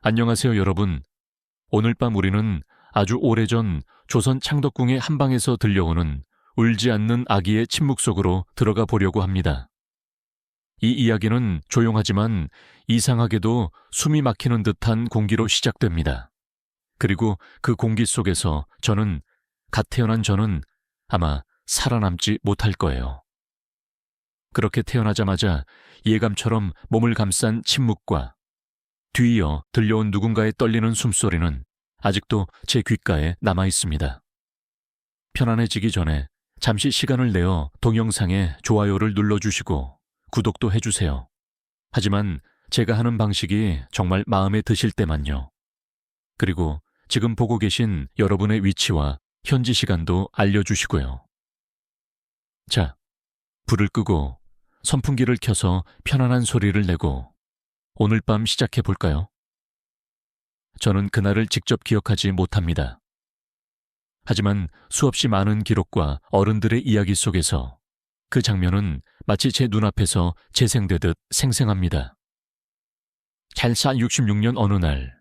안녕하세요, 여러분. 오늘 밤 우리는 아주 오래전 조선 창덕궁의 한방에서 들려오는 울지 않는 아기의 침묵 속으로 들어가 보려고 합니다. 이 이야기는 조용하지만 이상하게도 숨이 막히는 듯한 공기로 시작됩니다. 그리고 그 공기 속에서 갓 태어난 저는 아마 살아남지 못할 거예요. 그렇게 태어나자마자 예감처럼 몸을 감싼 침묵과 뒤이어 들려온 누군가의 떨리는 숨소리는 아직도 제 귓가에 남아 있습니다. 편안해지기 전에 잠시 시간을 내어 동영상에 좋아요를 눌러주시고 구독도 해주세요. 하지만 제가 하는 방식이 정말 마음에 드실 때만요. 그리고 지금 보고 계신 여러분의 위치와 현지 시간도 알려주시고요. 자, 불을 끄고 선풍기를 켜서 편안한 소리를 내고 오늘 밤 시작해 볼까요? 저는 그날을 직접 기억하지 못합니다. 하지만 수없이 많은 기록과 어른들의 이야기 속에서 그 장면은 마치 제 눈앞에서 재생되듯 생생합니다. 찰사 66년 어느 날,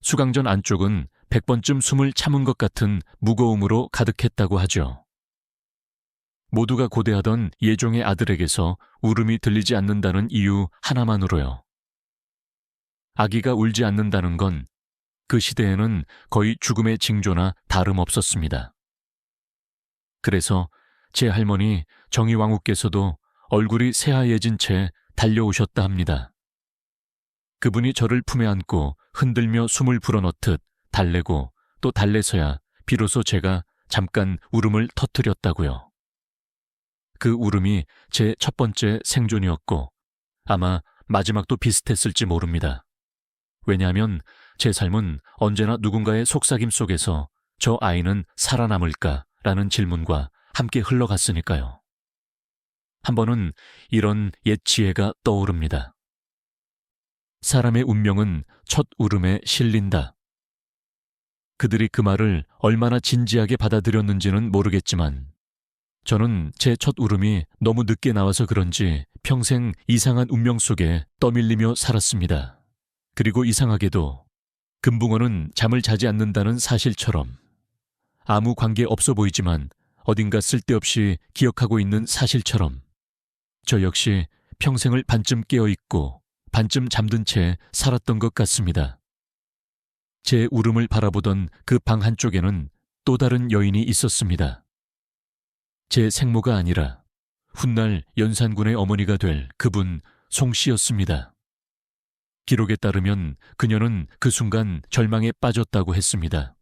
수강전 안쪽은 100번쯤 숨을 참은 것 같은 무거움으로 가득했다고 하죠. 모두가 고대하던 예종의 아들에게서 울음이 들리지 않는다는 이유 하나만으로요. 아기가 울지 않는다는 건 그 시대에는 거의 죽음의 징조나 다름없었습니다. 그래서 제 할머니 정의왕후께서도 얼굴이 새하얘진 채 달려오셨다 합니다. 그분이 저를 품에 안고 흔들며 숨을 불어넣듯 달래고 또 달래서야 비로소 제가 잠깐 울음을 터뜨렸다고요. 그 울음이 제 첫 번째 생존이었고 아마 마지막도 비슷했을지 모릅니다. 왜냐하면 제 삶은 언제나 누군가의 속삭임 속에서 저 아이는 살아남을까라는 질문과 함께 흘러갔으니까요. 한 번은 이런 옛 지혜가 떠오릅니다. 사람의 운명은 첫 울음에 실린다. 그들이 그 말을 얼마나 진지하게 받아들였는지는 모르겠지만 저는 제 첫 울음이 너무 늦게 나와서 그런지 평생 이상한 운명 속에 떠밀리며 살았습니다. 그리고 이상하게도 금붕어는 잠을 자지 않는다는 사실처럼 아무 관계 없어 보이지만 어딘가 쓸데없이 기억하고 있는 사실처럼 저 역시 평생을 반쯤 깨어있고 반쯤 잠든 채 살았던 것 같습니다. 제 울음을 바라보던 그 방 한쪽에는 또 다른 여인이 있었습니다. 제 생모가 아니라 훗날 연산군의 어머니가 될 그분 송씨였습니다. 기록에 따르면 그녀는 그 순간 절망에 빠졌다고 했습니다.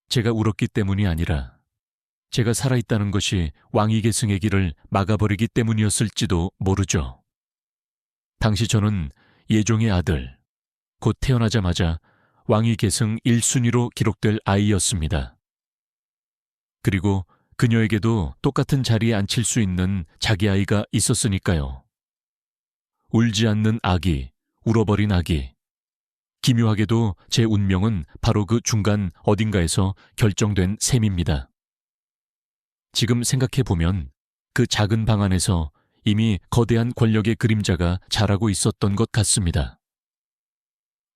제가 울었기 때문이 아니라 제가 살아있다는 것이 왕위계승의 길을 막아버리기 때문이었을지도 모르죠. 당시 저는 예종의 아들, 곧 태어나자마자 왕위계승 1순위로 기록될 아이였습니다. 그리고 그녀에게도 똑같은 자리에 앉힐 수 있는 자기 아이가 있었으니까요. 울지 않는 아기, 울어버린 아기. 기묘하게도 제 운명은 바로 그 중간 어딘가에서 결정된 셈입니다. 지금 생각해보면 그 작은 방 안에서 이미 거대한 권력의 그림자가 자라고 있었던 것 같습니다.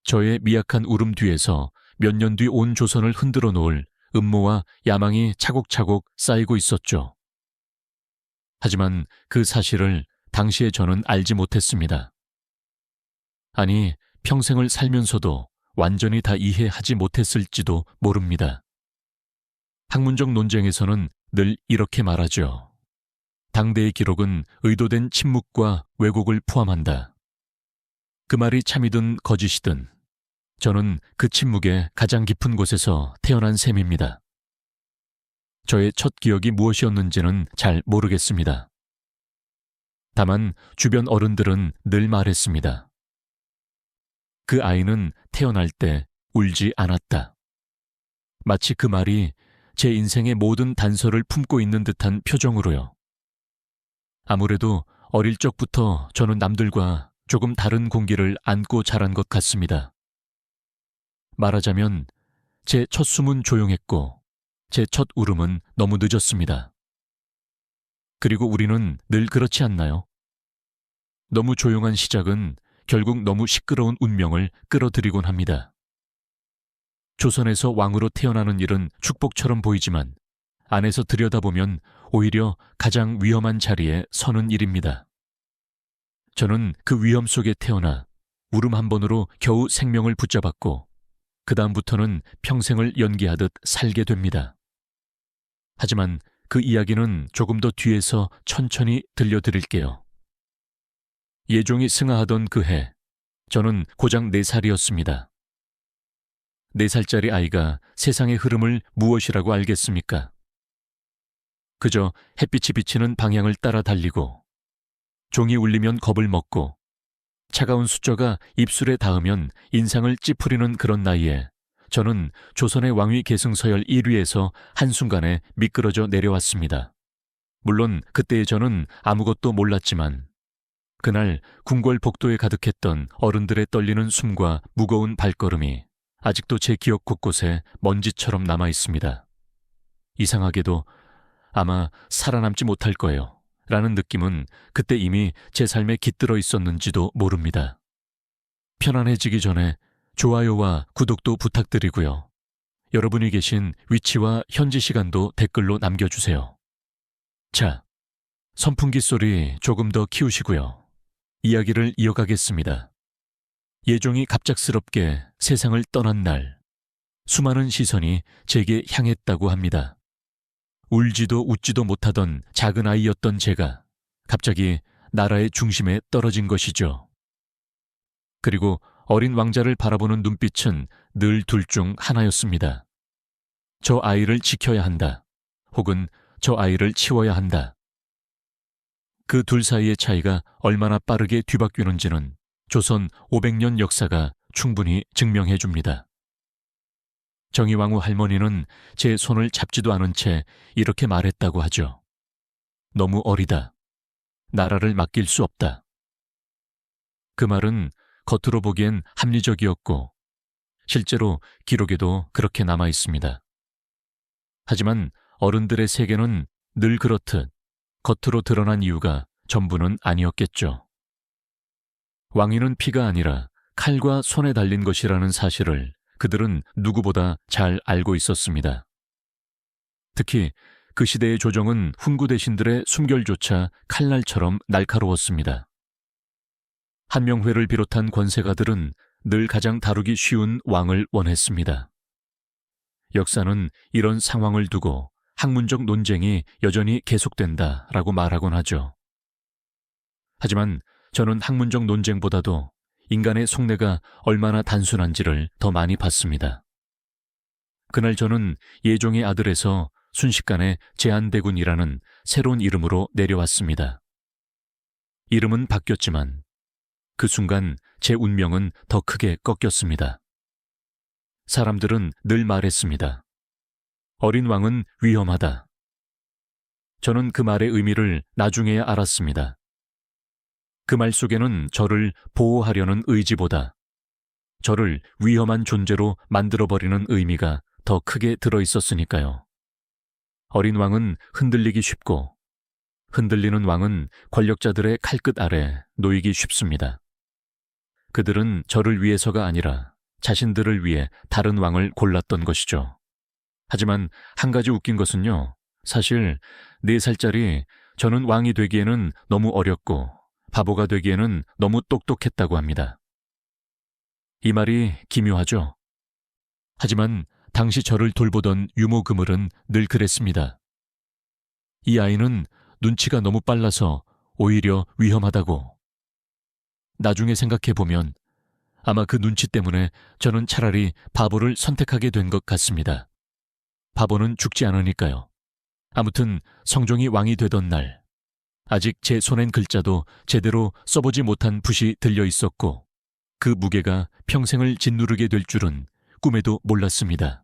저의 미약한 울음 뒤에서 몇 년 뒤 온 조선을 흔들어 놓을 음모와 야망이 차곡차곡 쌓이고 있었죠. 하지만 그 사실을 당시에 저는 알지 못했습니다. 아니, 평생을 살면서도 완전히 다 이해하지 못했을지도 모릅니다. 학문적 논쟁에서는 늘 이렇게 말하죠. 당대의 기록은 의도된 침묵과 왜곡을 포함한다. 그 말이 참이든 거짓이든 저는 그 침묵의 가장 깊은 곳에서 태어난 셈입니다. 저의 첫 기억이 무엇이었는지는 잘 모르겠습니다. 다만 주변 어른들은 늘 말했습니다. 그 아이는 태어날 때 울지 않았다. 마치 그 말이 제 인생의 모든 단서를 품고 있는 듯한 표정으로요. 아무래도 어릴 적부터 저는 남들과 조금 다른 공기를 안고 자란 것 같습니다. 말하자면 제 첫 숨은 조용했고 제 첫 울음은 너무 늦었습니다. 그리고 우리는 늘 그렇지 않나요? 너무 조용한 시작은 결국 너무 시끄러운 운명을 끌어들이곤 합니다. 조선에서 왕으로 태어나는 일은 축복처럼 보이지만 안에서 들여다보면 오히려 가장 위험한 자리에 서는 일입니다. 저는 그 위험 속에 태어나 울음 한 번으로 겨우 생명을 붙잡았고 그 다음부터는 평생을 연기하듯 살게 됩니다. 하지만 그 이야기는 조금 더 뒤에서 천천히 들려드릴게요. 예종이 승하하던 그 해, 저는 고작 4살이었습니다. 4살짜리 아이가 세상의 흐름을 무엇이라고 알겠습니까? 그저 햇빛이 비치는 방향을 따라 달리고 종이 울리면 겁을 먹고 차가운 숫자가 입술에 닿으면 인상을 찌푸리는 그런 나이에 저는 조선의 왕위 계승 서열 1위에서 한순간에 미끄러져 내려왔습니다. 물론 그때의 저는 아무것도 몰랐지만 그날 궁궐 복도에 가득했던 어른들의 떨리는 숨과 무거운 발걸음이 아직도 제 기억 곳곳에 먼지처럼 남아 있습니다. 이상하게도 아마 살아남지 못할 거예요 라는 느낌은 그때 이미 제 삶에 깃들어 있었는지도 모릅니다. 편안해지기 전에 좋아요와 구독도 부탁드리고요. 여러분이 계신 위치와 현지 시간도 댓글로 남겨주세요. 자, 선풍기 소리 조금 더 키우시고요. 이야기를 이어가겠습니다. 예종이 갑작스럽게 세상을 떠난 날, 수많은 시선이 제게 향했다고 합니다. 울지도 웃지도 못하던 작은 아이였던 제가 갑자기 나라의 중심에 떨어진 것이죠. 그리고 어린 왕자를 바라보는 눈빛은 늘 둘 중 하나였습니다. 저 아이를 지켜야 한다. 혹은 저 아이를 치워야 한다. 그 둘 사이의 차이가 얼마나 빠르게 뒤바뀌는지는 조선 500년 역사가 충분히 증명해 줍니다. 정의왕후 할머니는 제 손을 잡지도 않은 채 이렇게 말했다고 하죠. 너무 어리다. 나라를 맡길 수 없다. 그 말은 겉으로 보기엔 합리적이었고 실제로 기록에도 그렇게 남아 있습니다. 하지만 어른들의 세계는 늘 그렇듯 겉으로 드러난 이유가 전부는 아니었겠죠. 왕위는 피가 아니라 칼과 손에 달린 것이라는 사실을 그들은 누구보다 잘 알고 있었습니다. 특히 그 시대의 조정은 훈구 대신들의 숨결조차 칼날처럼 날카로웠습니다. 한명회를 비롯한 권세가들은 늘 가장 다루기 쉬운 왕을 원했습니다. 역사는 이런 상황을 두고 학문적 논쟁이 여전히 계속된다라고 말하곤 하죠. 하지만 저는 학문적 논쟁보다도 인간의 속내가 얼마나 단순한지를 더 많이 봤습니다. 그날 저는 예종의 아들에서 순식간에 제한대군이라는 새로운 이름으로 내려왔습니다. 이름은 바뀌었지만 그 순간 제 운명은 더 크게 꺾였습니다. 사람들은 늘 말했습니다. 어린 왕은 위험하다. 저는 그 말의 의미를 나중에야 알았습니다. 그 말 속에는 저를 보호하려는 의지보다 저를 위험한 존재로 만들어버리는 의미가 더 크게 들어있었으니까요. 어린 왕은 흔들리기 쉽고 흔들리는 왕은 권력자들의 칼끝 아래 놓이기 쉽습니다. 그들은 저를 위해서가 아니라 자신들을 위해 다른 왕을 골랐던 것이죠. 하지만 한 가지 웃긴 것은요. 사실 4살짜리 저는 왕이 되기에는 너무 어렸고 바보가 되기에는 너무 똑똑했다고 합니다. 이 말이 기묘하죠. 하지만 당시 저를 돌보던 유모 그물은 늘 그랬습니다. 이 아이는 눈치가 너무 빨라서 오히려 위험하다고. 나중에 생각해보면 아마 그 눈치 때문에 저는 차라리 바보를 선택하게 된 것 같습니다. 바보는 죽지 않으니까요. 아무튼 성종이 왕이 되던 날 아직 제 손엔 글자도 제대로 써보지 못한 붓이 들려 있었고 그 무게가 평생을 짓누르게 될 줄은 꿈에도 몰랐습니다.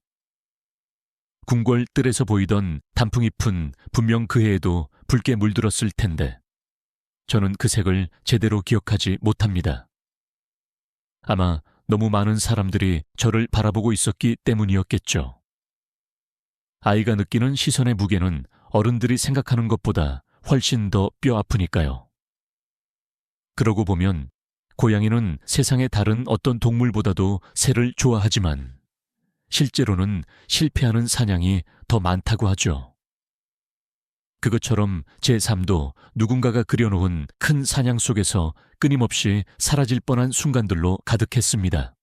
궁궐 뜰에서 보이던 단풍잎은 분명 그 해에도 붉게 물들었을 텐데 저는 그 색을 제대로 기억하지 못합니다. 아마 너무 많은 사람들이 저를 바라보고 있었기 때문이었겠죠. 아이가 느끼는 시선의 무게는 어른들이 생각하는 것보다 훨씬 더 뼈 아프니까요. 그러고 보면 고양이는 세상의 다른 어떤 동물보다도 새를 좋아하지만 실제로는 실패하는 사냥이 더 많다고 하죠. 그것처럼 제 삶도 누군가가 그려놓은 큰 사냥 속에서 끊임없이 사라질 뻔한 순간들로 가득했습니다.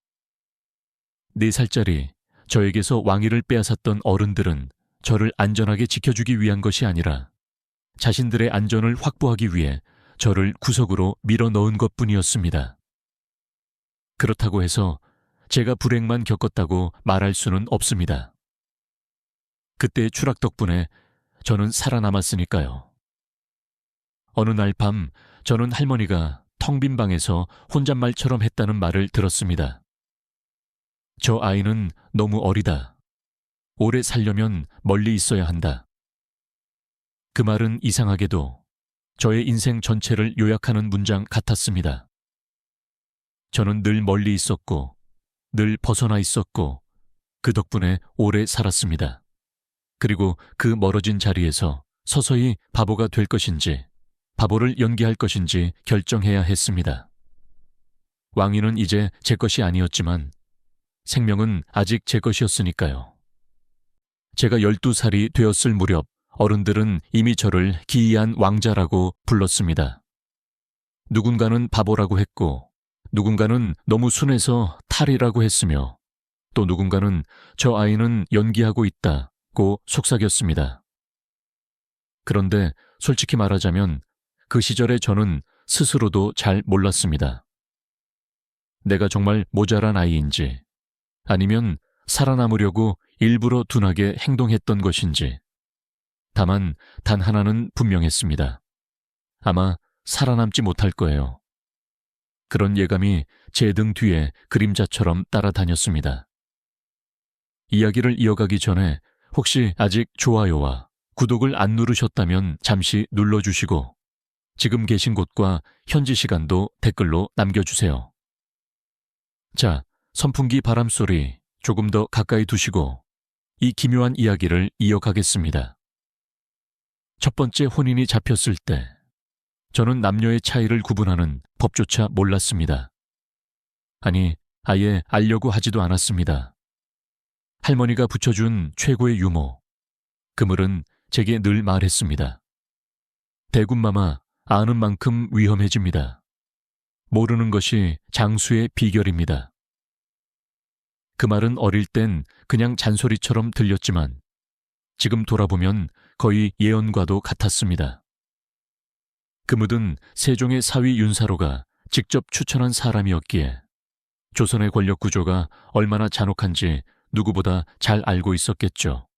4살짜리 저에게서 왕위를 빼앗았던 어른들은 저를 안전하게 지켜주기 위한 것이 아니라 자신들의 안전을 확보하기 위해 저를 구석으로 밀어 넣은 것뿐이었습니다. 그렇다고 해서 제가 불행만 겪었다고 말할 수는 없습니다. 그때의 추락 덕분에 저는 살아남았으니까요. 어느 날 밤 저는 할머니가 텅 빈 방에서 혼잣말처럼 했다는 말을 들었습니다. 저 아이는 너무 어리다. 오래 살려면 멀리 있어야 한다. 그 말은 이상하게도 저의 인생 전체를 요약하는 문장 같았습니다. 저는 늘 멀리 있었고, 늘 벗어나 있었고, 그 덕분에 오래 살았습니다. 그리고 그 멀어진 자리에서 서서히 바보가 될 것인지, 바보를 연기할 것인지 결정해야 했습니다. 왕위는 이제 제 것이 아니었지만, 생명은 아직 제 것이었으니까요. 제가 12살이 되었을 무렵 어른들은 이미 저를 기이한 왕자라고 불렀습니다. 누군가는 바보라고 했고, 누군가는 너무 순해서 탈이라고 했으며, 또 누군가는 저 아이는 연기하고 있다고 속삭였습니다. 그런데 솔직히 말하자면 그 시절에 저는 스스로도 잘 몰랐습니다. 내가 정말 모자란 아이인지, 아니면 살아남으려고 일부러 둔하게 행동했던 것인지. 다만 단 하나는 분명했습니다. 아마 살아남지 못할 거예요. 그런 예감이 제 등 뒤에 그림자처럼 따라다녔습니다. 이야기를 이어가기 전에 혹시 아직 좋아요와 구독을 안 누르셨다면 잠시 눌러주시고 지금 계신 곳과 현지 시간도 댓글로 남겨주세요. 자, 선풍기 바람소리 조금 더 가까이 두시고 이 기묘한 이야기를 이어가겠습니다. 첫 번째 혼인이 잡혔을 때 저는 남녀의 차이를 구분하는 법조차 몰랐습니다. 아니, 아예 알려고 하지도 않았습니다. 할머니가 붙여준 최고의 유모, 그물은 제게 늘 말했습니다. 대군마마, 아는 만큼 위험해집니다. 모르는 것이 장수의 비결입니다. 그 말은 어릴 땐 그냥 잔소리처럼 들렸지만 지금 돌아보면 거의 예언과도 같았습니다. 그물은 세종의 사위 윤사로가 직접 추천한 사람이었기에 조선의 권력 구조가 얼마나 잔혹한지 누구보다 잘 알고 있었겠죠.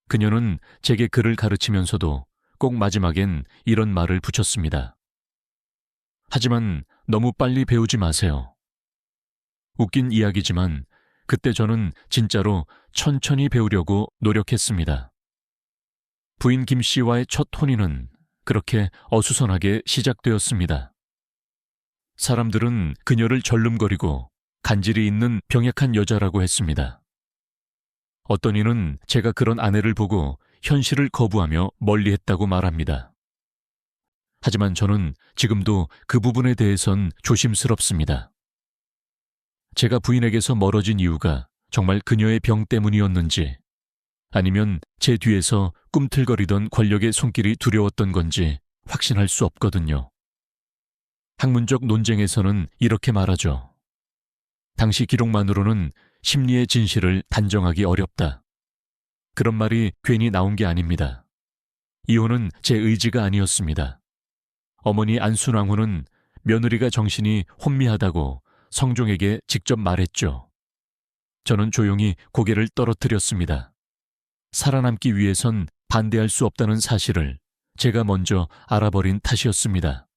그녀는 제게 글을 가르치면서도 꼭 마지막엔 이런 말을 붙였습니다. 하지만 너무 빨리 배우지 마세요. 웃긴 이야기지만 그때 저는 진짜로 천천히 배우려고 노력했습니다. 부인 김 씨와의 첫 혼인은 그렇게 어수선하게 시작되었습니다. 사람들은 그녀를 절름거리고 간질이 있는 병약한 여자라고 했습니다. 어떤 이는 제가 그런 아내를 보고 현실을 거부하며 멀리했다고 말합니다. 하지만 저는 지금도 그 부분에 대해선 조심스럽습니다. 제가 부인에게서 멀어진 이유가 정말 그녀의 병 때문이었는지 아니면 제 뒤에서 꿈틀거리던 권력의 손길이 두려웠던 건지 확신할 수 없거든요. 학문적 논쟁에서는 이렇게 말하죠. 당시 기록만으로는 심리의 진실을 단정하기 어렵다. 그런 말이 괜히 나온 게 아닙니다. 이혼은 제 의지가 아니었습니다. 어머니 안순왕후는 며느리가 정신이 혼미하다고 성종에게 직접 말했죠. 저는 조용히 고개를 떨어뜨렸습니다. 살아남기 위해선 반대할 수 없다는 사실을 제가 먼저 알아버린 탓이었습니다.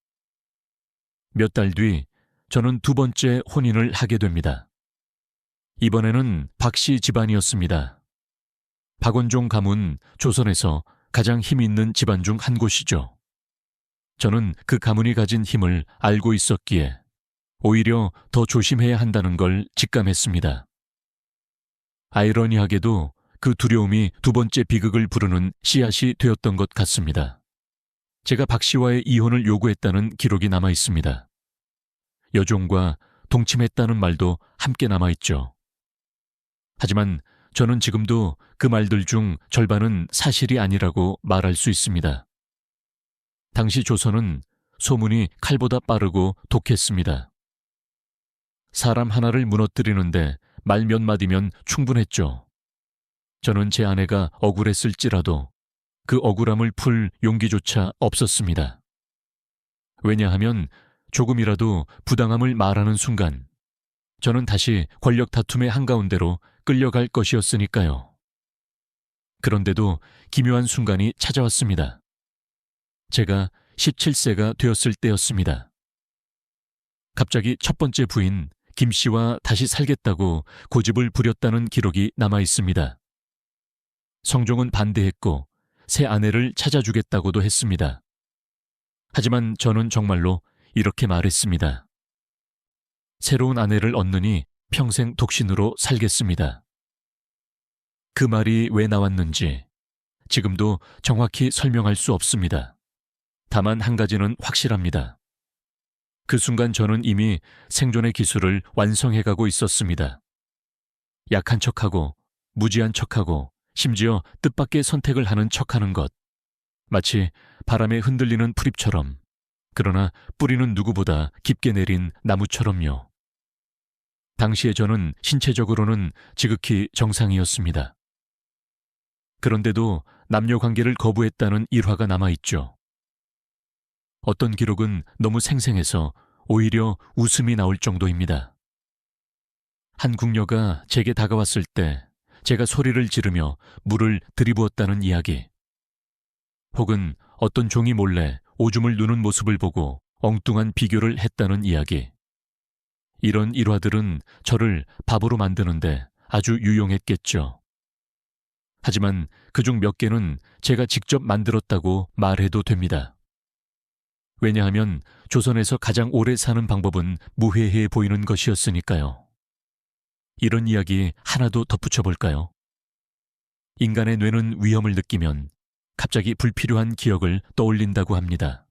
몇 달 뒤 저는 두 번째 혼인을 하게 됩니다. 이번에는 박씨 집안이었습니다. 박원종 가문 조선에서 가장 힘 있는 집안 중 한 곳이죠. 저는 그 가문이 가진 힘을 알고 있었기에 오히려 더 조심해야 한다는 걸 직감했습니다. 아이러니하게도 그 두려움이 두 번째 비극을 부르는 씨앗이 되었던 것 같습니다. 제가 박 씨와의 이혼을 요구했다는 기록이 남아 있습니다. 여종과 동침했다는 말도 함께 남아있죠. 하지만 저는 지금도 그 말들 중 절반은 사실이 아니라고 말할 수 있습니다. 당시 조선은 소문이 칼보다 빠르고 독했습니다. 사람 하나를 무너뜨리는데 말 몇 마디면 충분했죠. 저는 제 아내가 억울했을지라도 그 억울함을 풀 용기조차 없었습니다. 왜냐하면 조금이라도 부당함을 말하는 순간 저는 다시 권력 다툼의 한가운데로 끌려갈 것이었으니까요. 그런데도 기묘한 순간이 찾아왔습니다. 제가 17세가 되었을 때였습니다. 갑자기 첫 번째 부인 김 씨와 다시 살겠다고 고집을 부렸다는 기록이 남아 있습니다. 성종은 반대했고 새 아내를 찾아주겠다고도 했습니다. 하지만 저는 정말로 이렇게 말했습니다. 새로운 아내를 얻느니 평생 독신으로 살겠습니다. 그 말이 왜 나왔는지 지금도 정확히 설명할 수 없습니다. 다만 한 가지는 확실합니다. 그 순간 저는 이미 생존의 기술을 완성해가고 있었습니다. 약한 척하고, 무지한 척하고, 심지어 뜻밖의 선택을 하는 척하는 것. 마치 바람에 흔들리는 풀잎처럼, 그러나 뿌리는 누구보다 깊게 내린 나무처럼요. 당시에 저는 신체적으로는 지극히 정상이었습니다. 그런데도 남녀 관계를 거부했다는 일화가 남아있죠. 어떤 기록은 너무 생생해서 오히려 웃음이 나올 정도입니다. 한 궁녀가 제게 다가왔을 때 제가 소리를 지르며 물을 들이부었다는 이야기. 혹은 어떤 종이 몰래 오줌을 누는 모습을 보고 엉뚱한 비교를 했다는 이야기. 이런 일화들은 저를 바보로 만드는데 아주 유용했겠죠. 하지만 그중 몇 개는 제가 직접 만들었다고 말해도 됩니다. 왜냐하면 조선에서 가장 오래 사는 방법은 무해해 보이는 것이었으니까요. 이런 이야기 하나도 덧붙여 볼까요? 인간의 뇌는 위험을 느끼면 갑자기 불필요한 기억을 떠올린다고 합니다.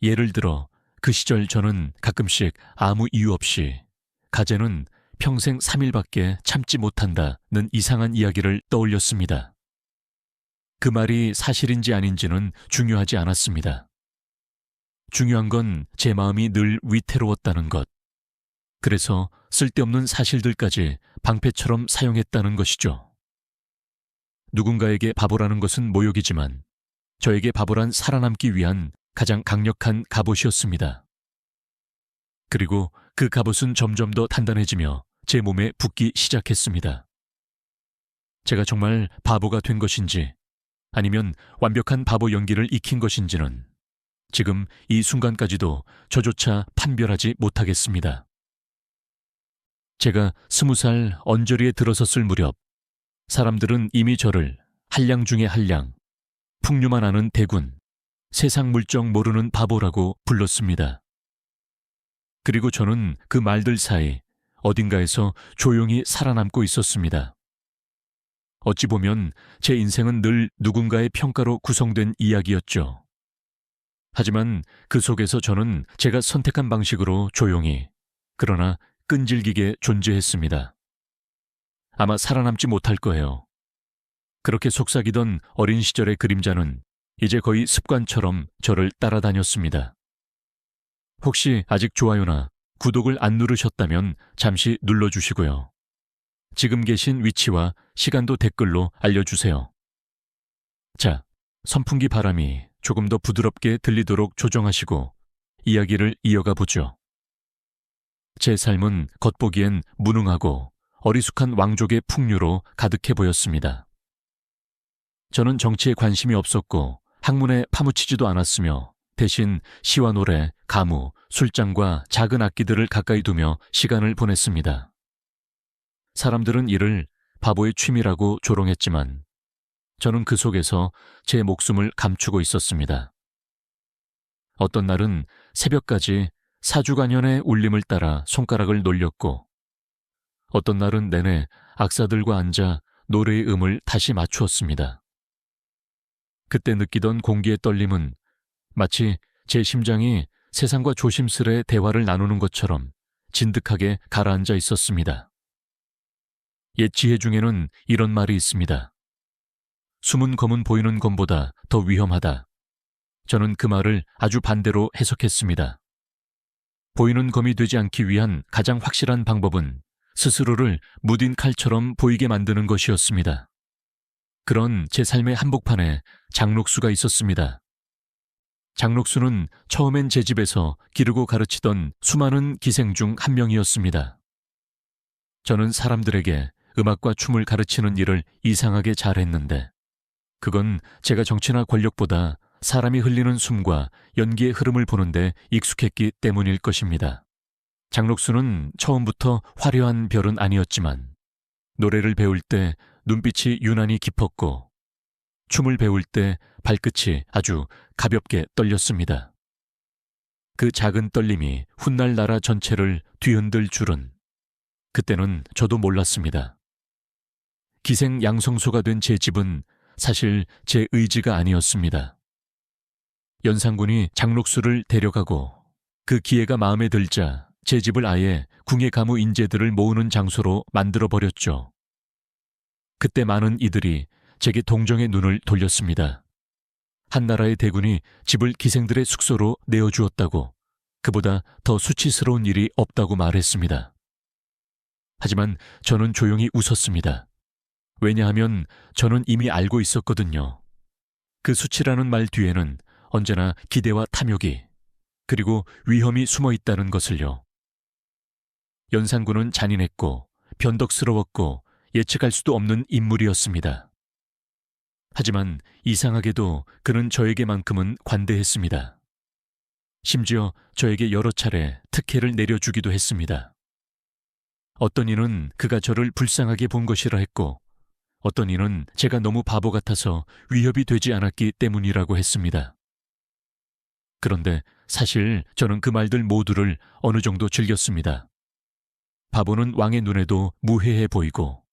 예를 들어 그 시절 저는 가끔씩 아무 이유 없이 가재는 평생 3일밖에 참지 못한다는 이상한 이야기를 떠올렸습니다. 그 말이 사실인지 아닌지는 중요하지 않았습니다. 중요한 건 제 마음이 늘 위태로웠다는 것. 그래서 쓸데없는 사실들까지 방패처럼 사용했다는 것이죠. 누군가에게 바보라는 것은 모욕이지만 저에게 바보란 살아남기 위한 가장 강력한 갑옷이었습니다. 그리고 그 갑옷은 점점 더 단단해지며 제 몸에 붙기 시작했습니다. 제가 정말 바보가 된 것인지 아니면 완벽한 바보 연기를 익힌 것인지는 지금 이 순간까지도 저조차 판별하지 못하겠습니다. 제가 20살 언저리에 들어섰을 무렵 사람들은 이미 저를 한량 중의 한량, 풍류만 아는 대군, 세상 물정 모르는 바보라고 불렀습니다. 그리고 저는 그 말들 사이 어딘가에서 조용히 살아남고 있었습니다. 어찌 보면 제 인생은 늘 누군가의 평가로 구성된 이야기였죠. 하지만 그 속에서 저는 제가 선택한 방식으로 조용히, 그러나 끈질기게 존재했습니다. 아마 살아남지 못할 거예요. 그렇게 속삭이던 어린 시절의 그림자는 이제 거의 습관처럼 저를 따라다녔습니다. 혹시 아직 좋아요나 구독을 안 누르셨다면 잠시 눌러주시고요. 지금 계신 위치와 시간도 댓글로 알려주세요. 자, 선풍기 바람이 조금 더 부드럽게 들리도록 조정하시고 이야기를 이어가 보죠. 제 삶은 겉보기엔 무능하고 어리숙한 왕족의 풍류로 가득해 보였습니다. 저는 정치에 관심이 없었고 학문에 파묻히지도 않았으며 대신 시와 노래, 가무, 술장과 작은 악기들을 가까이 두며 시간을 보냈습니다. 사람들은 이를 바보의 취미라고 조롱했지만 저는 그 속에서 제 목숨을 감추고 있었습니다. 어떤 날은 새벽까지 사주간연의 울림을 따라 손가락을 놀렸고 어떤 날은 내내 악사들과 앉아 노래의 음을 다시 맞추었습니다. 그때 느끼던 공기의 떨림은 마치 제 심장이 세상과 조심스레 대화를 나누는 것처럼 진득하게 가라앉아 있었습니다. 옛 지혜 중에는 이런 말이 있습니다. 숨은 검은 보이는 검보다 더 위험하다. 저는 그 말을 아주 반대로 해석했습니다. 보이는 검이 되지 않기 위한 가장 확실한 방법은 스스로를 무딘 칼처럼 보이게 만드는 것이었습니다. 그런 제 삶의 한복판에 장록수가 있었습니다. 장록수는 처음엔 제 집에서 기르고 가르치던 수많은 기생 중 한 명이었습니다. 저는 사람들에게 음악과 춤을 가르치는 일을 이상하게 잘했는데 그건 제가 정치나 권력보다 사람이 흘리는 숨과 연기의 흐름을 보는데 익숙했기 때문일 것입니다. 장록수는 처음부터 화려한 별은 아니었지만 노래를 배울 때 눈빛이 유난히 깊었고 춤을 배울 때 발끝이 아주 가볍게 떨렸습니다. 그 작은 떨림이 훗날 나라 전체를 뒤흔들 줄은 그때는 저도 몰랐습니다. 기생 양성소가 된 제 집은 사실 제 의지가 아니었습니다. 연산군이 장록수를 데려가고 그 기회가 마음에 들자 제 집을 아예 궁예 가무 인재들을 모으는 장소로 만들어버렸죠. 그때 많은 이들이 제게 동정의 눈을 돌렸습니다. 한나라의 대군이 집을 기생들의 숙소로 내어주었다고, 그보다 더 수치스러운 일이 없다고 말했습니다. 하지만 저는 조용히 웃었습니다. 왜냐하면 저는 이미 알고 있었거든요. 그 수치라는 말 뒤에는 언제나 기대와 탐욕이, 그리고 위험이 숨어 있다는 것을요. 연산군은 잔인했고 변덕스러웠고 예측할 수도 없는 인물이었습니다. 하지만 이상하게도 그는 저에게만큼은 관대했습니다. 심지어 저에게 여러 차례 특혜를 내려주기도 했습니다. 어떤 이는 그가 저를 불쌍하게 본 것이라 했고, 어떤 이는 제가 너무 바보 같아서 위협이 되지 않았기 때문이라고 했습니다. 그런데 사실 저는 그 말들 모두를 어느 정도 즐겼습니다. 바보는 왕의 눈에도 무해해 보이고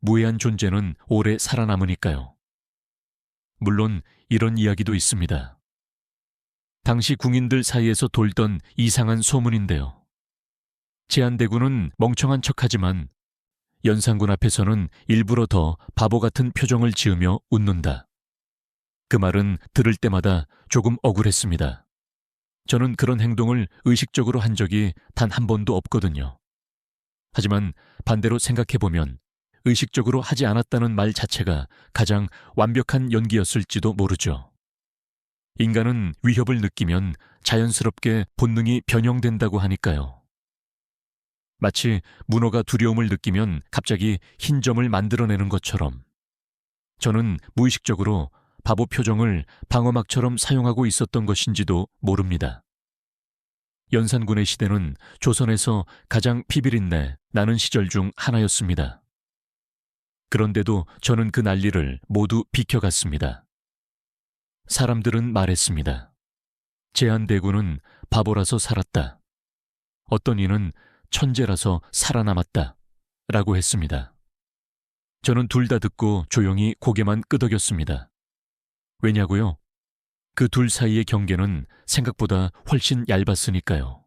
무해한 존재는 오래 살아남으니까요. 물론 이런 이야기도 있습니다. 당시 궁인들 사이에서 돌던 이상한 소문인데요. 제한대군은 멍청한 척하지만 연산군 앞에서는 일부러 더 바보 같은 표정을 지으며 웃는다. 그 말은 들을 때마다 조금 억울했습니다. 저는 그런 행동을 의식적으로 한 적이 단 한 번도 없거든요. 하지만 반대로 생각해보면 의식적으로 하지 않았다는 말 자체가 가장 완벽한 연기였을지도 모르죠. 인간은 위협을 느끼면 자연스럽게 본능이 변형된다고 하니까요. 마치 문어가 두려움을 느끼면 갑자기 흰 점을 만들어내는 것처럼 저는 무의식적으로 바보 표정을 방어막처럼 사용하고 있었던 것인지도 모릅니다. 연산군의 시대는 조선에서 가장 피비린내 나는 시절 중 하나였습니다. 그런데도 저는 그 난리를 모두 비켜갔습니다. 사람들은 말했습니다. 제한대군은 바보라서 살았다. 어떤 이는 천재라서 살아남았다. 라고 했습니다. 저는 둘 다 듣고 조용히 고개만 끄덕였습니다. 왜냐고요? 그 둘 사이의 경계는 생각보다 훨씬 얇았으니까요.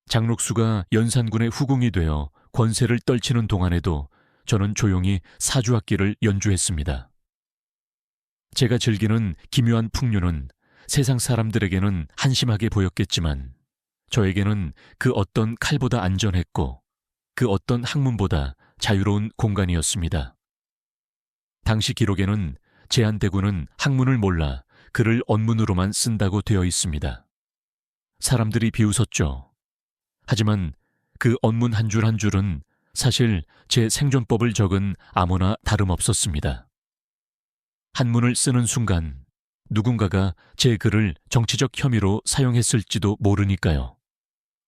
장록수가 연산군의 후궁이 되어 권세를 떨치는 동안에도 저는 조용히 사주악기를 연주했습니다. 제가 즐기는 기묘한 풍류는 세상 사람들에게는 한심하게 보였겠지만 저에게는 그 어떤 칼보다 안전했고 그 어떤 학문보다 자유로운 공간이었습니다. 당시 기록에는 제한대군은 학문을 몰라 글을 언문으로만 쓴다고 되어 있습니다. 사람들이 비웃었죠. 하지만 그 언문 한 줄 한 줄은 사실 제 생존법을 적은 아무나 다름없었습니다. 한문을 쓰는 순간 누군가가 제 글을 정치적 혐의로 사용했을지도 모르니까요.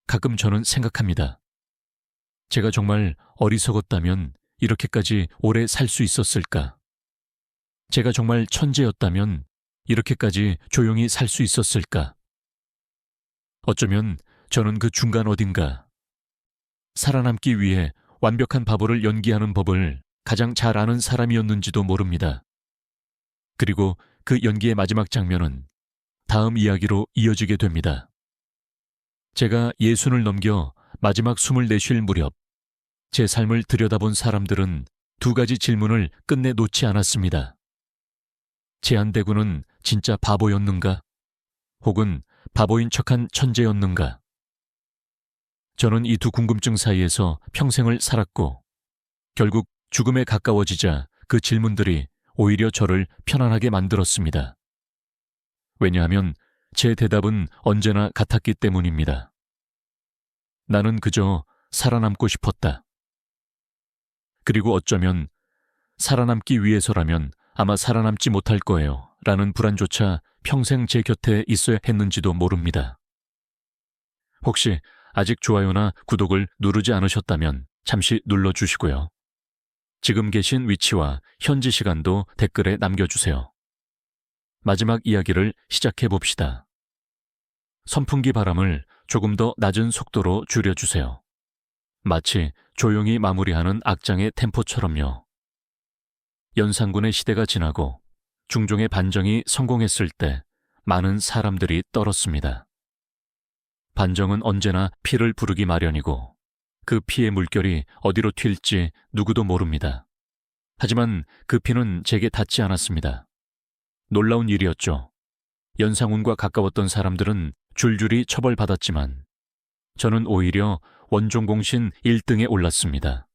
가끔 저는 생각합니다. 제가 정말 어리석었다면 이렇게까지 오래 살 수 있었을까? 제가 정말 천재였다면 이렇게까지 조용히 살 수 있었을까? 어쩌면 저는 그 중간 어딘가 살아남기 위해 완벽한 바보를 연기하는 법을 가장 잘 아는 사람이었는지도 모릅니다. 그리고 그 연기의 마지막 장면은 다음 이야기로 이어지게 됩니다. 제가 예순을 넘겨 마지막 숨을 내쉴 무렵 제 삶을 들여다본 사람들은 두 가지 질문을 끝내 놓지 않았습니다. 제한대군은 진짜 바보였는가? 혹은 바보인 척한 천재였는가? 저는 이 두 궁금증 사이에서 평생을 살았고 결국 죽음에 가까워지자 그 질문들이 오히려 저를 편안하게 만들었습니다. 왜냐하면 제 대답은 언제나 같았기 때문입니다. 나는 그저 살아남고 싶었다. 그리고 어쩌면 살아남기 위해서라면 아마 살아남지 못할 거예요 라는 불안조차 평생 제 곁에 있어야 했는지도 모릅니다. 혹시 아직 좋아요나 구독을 누르지 않으셨다면 잠시 눌러주시고요. 지금 계신 위치와 현지 시간도 댓글에 남겨주세요. 마지막 이야기를 시작해 봅시다. 선풍기 바람을 조금 더 낮은 속도로 줄여주세요. 마치 조용히 마무리하는 악장의 템포처럼요. 연산군의 시대가 지나고 중종의 반정이 성공했을 때 많은 사람들이 떨었습니다. 반정은 언제나 피를 부르기 마련이고 그 피의 물결이 어디로 튈지 누구도 모릅니다. 하지만 그 피는 제게 닿지 않았습니다. 놀라운 일이었죠. 연산군과 가까웠던 사람들은 줄줄이 처벌받았지만 저는 오히려 원종공신 1등에 올랐습니다.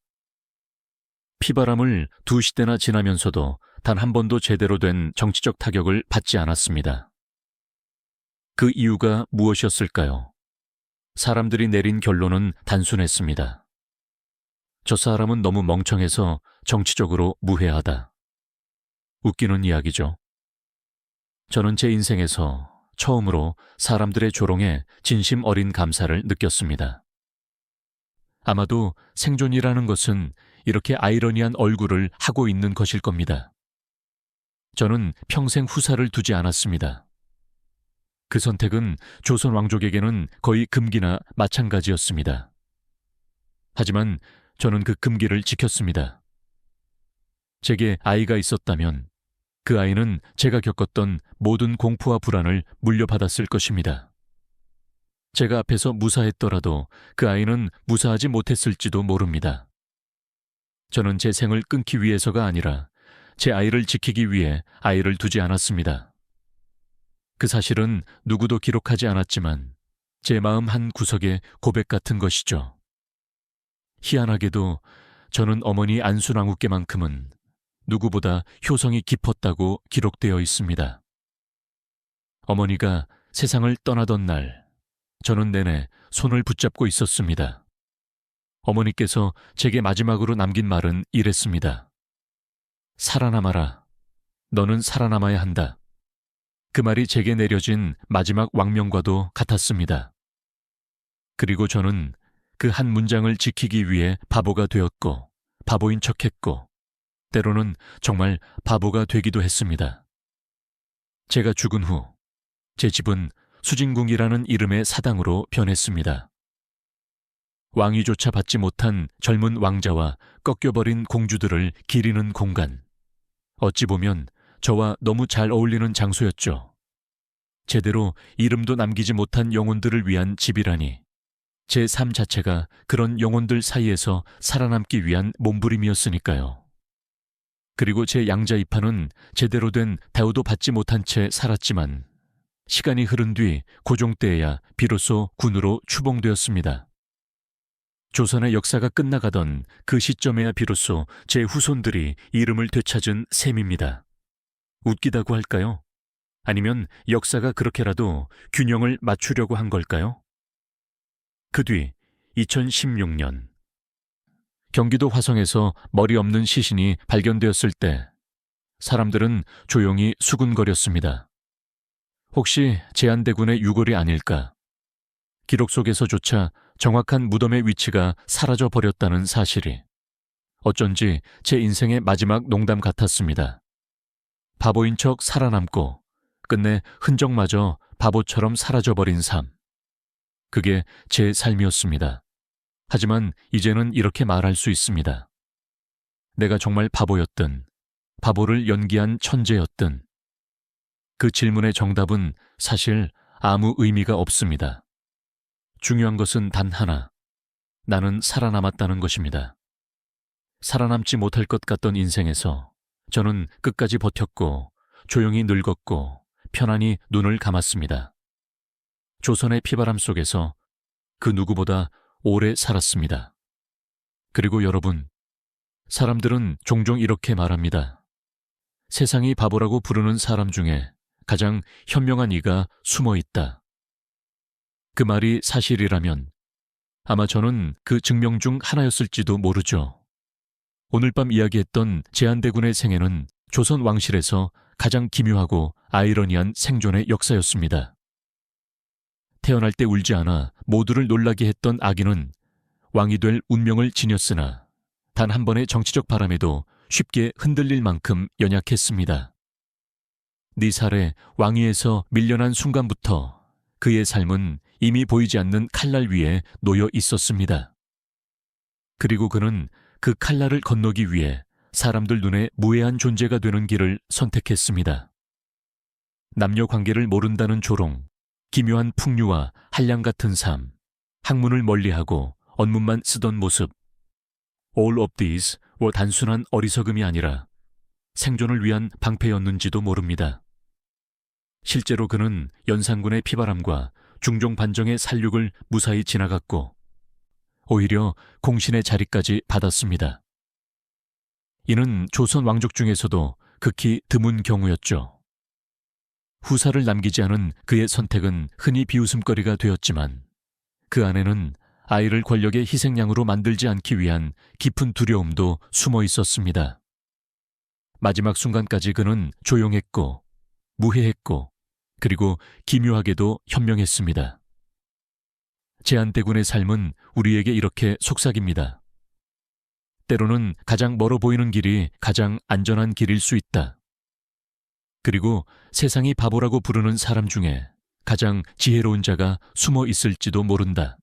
피바람을 두 시대나 지나면서도 단 한 번도 제대로 된 정치적 타격을 받지 않았습니다. 그 이유가 무엇이었을까요? 사람들이 내린 결론은 단순했습니다. 저 사람은 너무 멍청해서 정치적으로 무해하다. 웃기는 이야기죠. 저는 제 인생에서 처음으로 사람들의 조롱에 진심 어린 감사를 느꼈습니다. 아마도 생존이라는 것은 이렇게 아이러니한 얼굴을 하고 있는 것일 겁니다. 저는 평생 후사를 두지 않았습니다. 그 선택은 조선 왕족에게는 거의 금기나 마찬가지였습니다. 하지만 저는 그 금기를 지켰습니다. 제게 아이가 있었다면 그 아이는 제가 겪었던 모든 공포와 불안을 물려받았을 것입니다. 제가 앞에서 무사했더라도 그 아이는 무사하지 못했을지도 모릅니다. 저는 제 생을 끊기 위해서가 아니라 제 아이를 지키기 위해 아이를 두지 않았습니다. 그 사실은 누구도 기록하지 않았지만 제 마음 한 구석의 고백 같은 것이죠. 희한하게도 저는 어머니 안순왕후께만큼은 누구보다 효성이 깊었다고 기록되어 있습니다. 어머니가 세상을 떠나던 날, 저는 내내 손을 붙잡고 있었습니다. 어머니께서 제게 마지막으로 남긴 말은 이랬습니다. 살아남아라. 너는 살아남아야 한다. 그 말이 제게 내려진 마지막 왕명과도 같았습니다. 그리고 저는 그 한 문장을 지키기 위해 바보가 되었고, 바보인 척했고, 때로는 정말 바보가 되기도 했습니다. 제가 죽은 후, 제 집은 수진궁이라는 이름의 사당으로 변했습니다. 왕위조차 받지 못한 젊은 왕자와 꺾여버린 공주들을 기리는 공간. 어찌 보면 저와 너무 잘 어울리는 장소였죠. 제대로 이름도 남기지 못한 영혼들을 위한 집이라니. 제 삶 자체가 그런 영혼들 사이에서 살아남기 위한 몸부림이었으니까요. 그리고 제 양자 이파는 제대로 된 대우도 받지 못한 채 살았지만 시간이 흐른 뒤 고종 때에야 비로소 군으로 추봉되었습니다. 조선의 역사가 끝나가던 그 시점에야 비로소 제 후손들이 이름을 되찾은 셈입니다. 웃기다고 할까요? 아니면 역사가 그렇게라도 균형을 맞추려고 한 걸까요? 그 뒤 2016년 경기도 화성에서 머리 없는 시신이 발견되었을 때 사람들은 조용히 수군거렸습니다. 혹시 제한대군의 유골이 아닐까? 기록 속에서조차 정확한 무덤의 위치가 사라져버렸다는 사실이 어쩐지 제 인생의 마지막 농담 같았습니다. 바보인 척 살아남고 끝내 흔적마저 바보처럼 사라져버린 삶. 그게 제 삶이었습니다. 하지만 이제는 이렇게 말할 수 있습니다. 내가 정말 바보였든, 바보를 연기한 천재였든, 그 질문의 정답은 사실 아무 의미가 없습니다. 중요한 것은 단 하나. 나는 살아남았다는 것입니다. 살아남지 못할 것 같던 인생에서 저는 끝까지 버텼고 조용히 늙었고 편안히 눈을 감았습니다. 조선의 피바람 속에서 그 누구보다 오래 살았습니다. 그리고 여러분, 사람들은 종종 이렇게 말합니다. 세상이 바보라고 부르는 사람 중에 가장 현명한 이가 숨어 있다. 그 말이 사실이라면 아마 저는 그 증명 중 하나였을지도 모르죠. 오늘 밤 이야기했던 제한대군의 생애는 조선 왕실에서 가장 기묘하고 아이러니한 생존의 역사였습니다. 태어날 때 울지 않아 모두를 놀라게 했던 아기는 왕이 될 운명을 지녔으나 단 한 번의 정치적 바람에도 쉽게 흔들릴 만큼 연약했습니다. 니살의 왕위에서 밀려난 순간부터 그의 삶은 이미 보이지 않는 칼날 위에 놓여 있었습니다. 그리고 그는 그 칼날을 건너기 위해 사람들 눈에 무해한 존재가 되는 길을 선택했습니다. 남녀 관계를 모른다는 조롱, 기묘한 풍류와 한량 같은 삶, 학문을 멀리하고 언문만 쓰던 모습. All of these 와 단순한 어리석음이 아니라 생존을 위한 방패였는지도 모릅니다. 실제로 그는 연산군의 피바람과 중종 반정의 살육을 무사히 지나갔고 오히려 공신의 자리까지 받았습니다. 이는 조선 왕족 중에서도 극히 드문 경우였죠. 후사를 남기지 않은 그의 선택은 흔히 비웃음거리가 되었지만 그 안에는 아이를 권력의 희생양으로 만들지 않기 위한 깊은 두려움도 숨어 있었습니다. 마지막 순간까지 그는 조용했고 무해했고 그리고 기묘하게도 현명했습니다. 제한대군의 삶은 우리에게 이렇게 속삭입니다. 때로는 가장 멀어 보이는 길이 가장 안전한 길일 수 있다. 그리고 세상이 바보라고 부르는 사람 중에 가장 지혜로운 자가 숨어 있을지도 모른다.